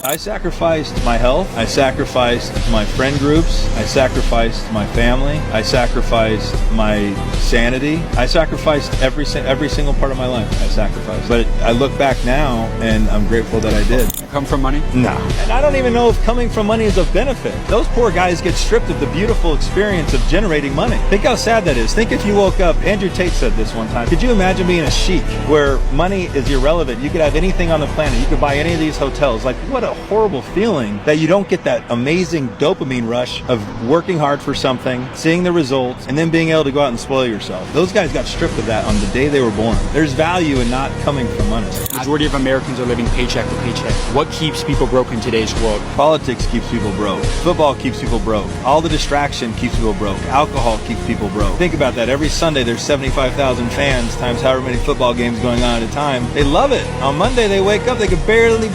I sacrificed my health, I sacrificed my friend groups, I sacrificed my family, I sacrificed my sanity, I sacrificed every single part of my life. I sacrificed. But I look back now and I'm grateful that I did. Come from money? No. And I don't even know if coming from money is of benefit. Those poor guys get stripped of the beautiful experience of generating money. Think how sad that is. Think if you woke up, Andrew Tate said this one time, could you imagine being a sheik where money is irrelevant? You could have anything on the planet. You could buy any of these hotels. Like, what a horrible feeling that you don't get that amazing dopamine rush of working hard for something, seeing the results, and then being able to go out and spoil yourself. Those guys got stripped of that on the day they were born. There's value in not coming from money. The majority of Americans are living paycheck to paycheck. What keeps people broke in today's world? Politics keeps people broke. Football keeps people broke. All the distraction keeps people broke. Alcohol keeps people broke. Think about that. Every Sunday there's 75,000 fans times however many football games going on at a time. They love it. On Monday they wake up, they could barely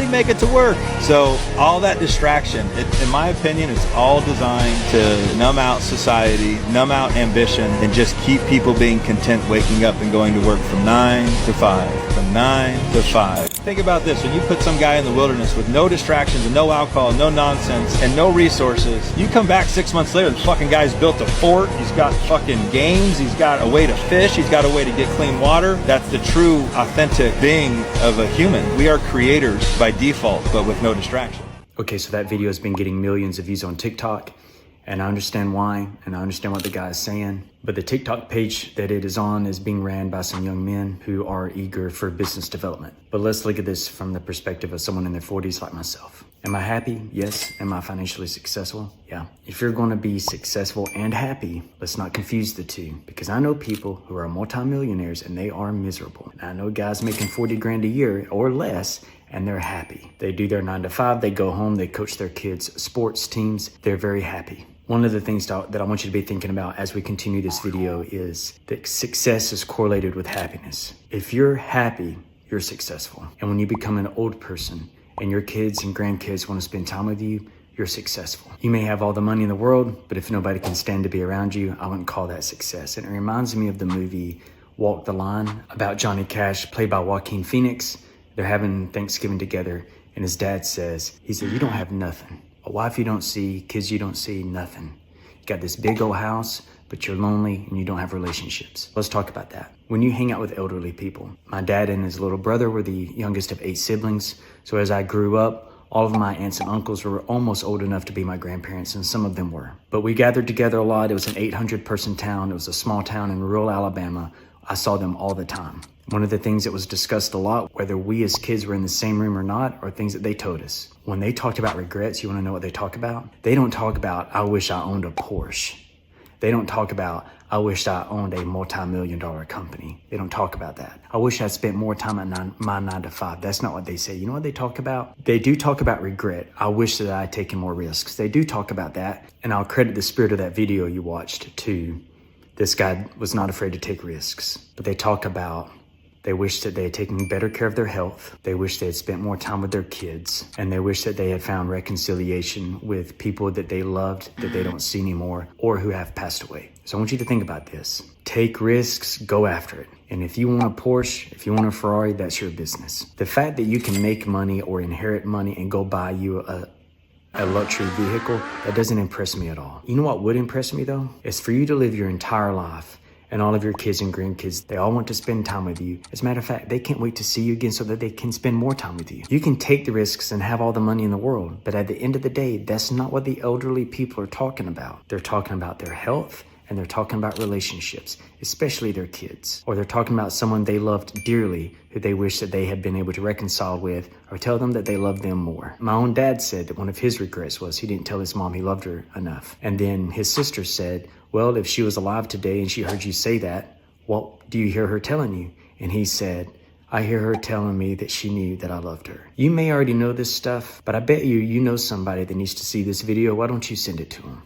make it to work. So all that distraction, in my opinion, it's all designed to numb out society, numb out ambition, and just keep people being content waking up and going to work from 9 to 5, from 9 to 5. Think about this, when you put some guy in the wilderness with no distractions and no alcohol, no nonsense, and no resources, you come back 6 months later, the fucking guy's built a fort, he's got fucking games, he's got a way to fish, he's got a way to get clean water. That's the true, authentic being of a human. We are creators by default, but with no distraction. Okay, so that video has been getting millions of views on TikTok, and I understand why, and I understand what the guy is saying. But the TikTok page that it is on is being ran by some young men who are eager for business development. But let's look at this from the perspective of someone in their 40s like myself. Am I happy? Yes. Am I financially successful? Yeah. If you're going to be successful and happy, let's not confuse the two, because I know people who are multimillionaires and they are miserable. And I know guys making 40 grand a year or less and they're happy. They do their 9 to 5, they go home, they coach their kids' sports teams, they're very happy. One of the things that I want you to be thinking about as we continue this video is that success is correlated with happiness. If you're happy, you're successful. And when you become an old person and your kids and grandkids want to spend time with you, you're successful. You may have all the money in the world, but if nobody can stand to be around you, I wouldn't call that success. And it reminds me of the movie Walk the Line about Johnny Cash, played by Joaquin Phoenix. They're having Thanksgiving together, and his dad says, he said, you don't have nothing. A wife you don't see, kids you don't see, nothing. You got this big old house, but you're lonely and you don't have relationships. Let's talk about that. When you hang out with elderly people, my dad and his little brother were the youngest of 8 siblings. So as I grew up, all of my aunts and uncles were almost old enough to be my grandparents, and some of them were. But we gathered together a lot. It was an 800-person town. It was a small town in rural Alabama. I saw them all the time. One of the things that was discussed a lot, whether we as kids were in the same room or not, are things that they told us. When they talked about regrets, you want to know what they talk about? They don't talk about, I wish I owned a Porsche. They don't talk about, I wish I owned a multi-million-dollar company. They don't talk about that. I wish I'd spent more time at my 9 to 5. That's not what they say. You know what they talk about? They do talk about regret. I wish that I had taken more risks. They do talk about that. And I'll credit the spirit of that video you watched to this guy was not afraid to take risks. But they talk about, they wish that they had taken better care of their health. They wish they had spent more time with their kids. And they wish that they had found reconciliation with people that they loved that they don't see anymore or who have passed away. So I want you to think about this. Take risks, go after it. And if you want a Porsche, if you want a Ferrari, that's your business. The fact that you can make money or inherit money and go buy you a luxury vehicle, that doesn't impress me at all. You know what would impress me though? Is for you to live your entire life and all of your kids and grandkids, they all want to spend time with you. As a matter of fact, they can't wait to see you again so that they can spend more time with you. You can take the risks and have all the money in the world, but at the end of the day, that's not what the elderly people are talking about. They're talking about their health, and they're talking about relationships, especially their kids. Or they're talking about someone they loved dearly who they wish that they had been able to reconcile with or tell them that they love them more. My own dad said that one of his regrets was he didn't tell his mom he loved her enough. And then his sister said, well, if she was alive today and she heard you say that, what do you hear her telling you? And he said, I hear her telling me that she knew that I loved her. You may already know this stuff, but I bet you know somebody that needs to see this video. Why don't you send it to them?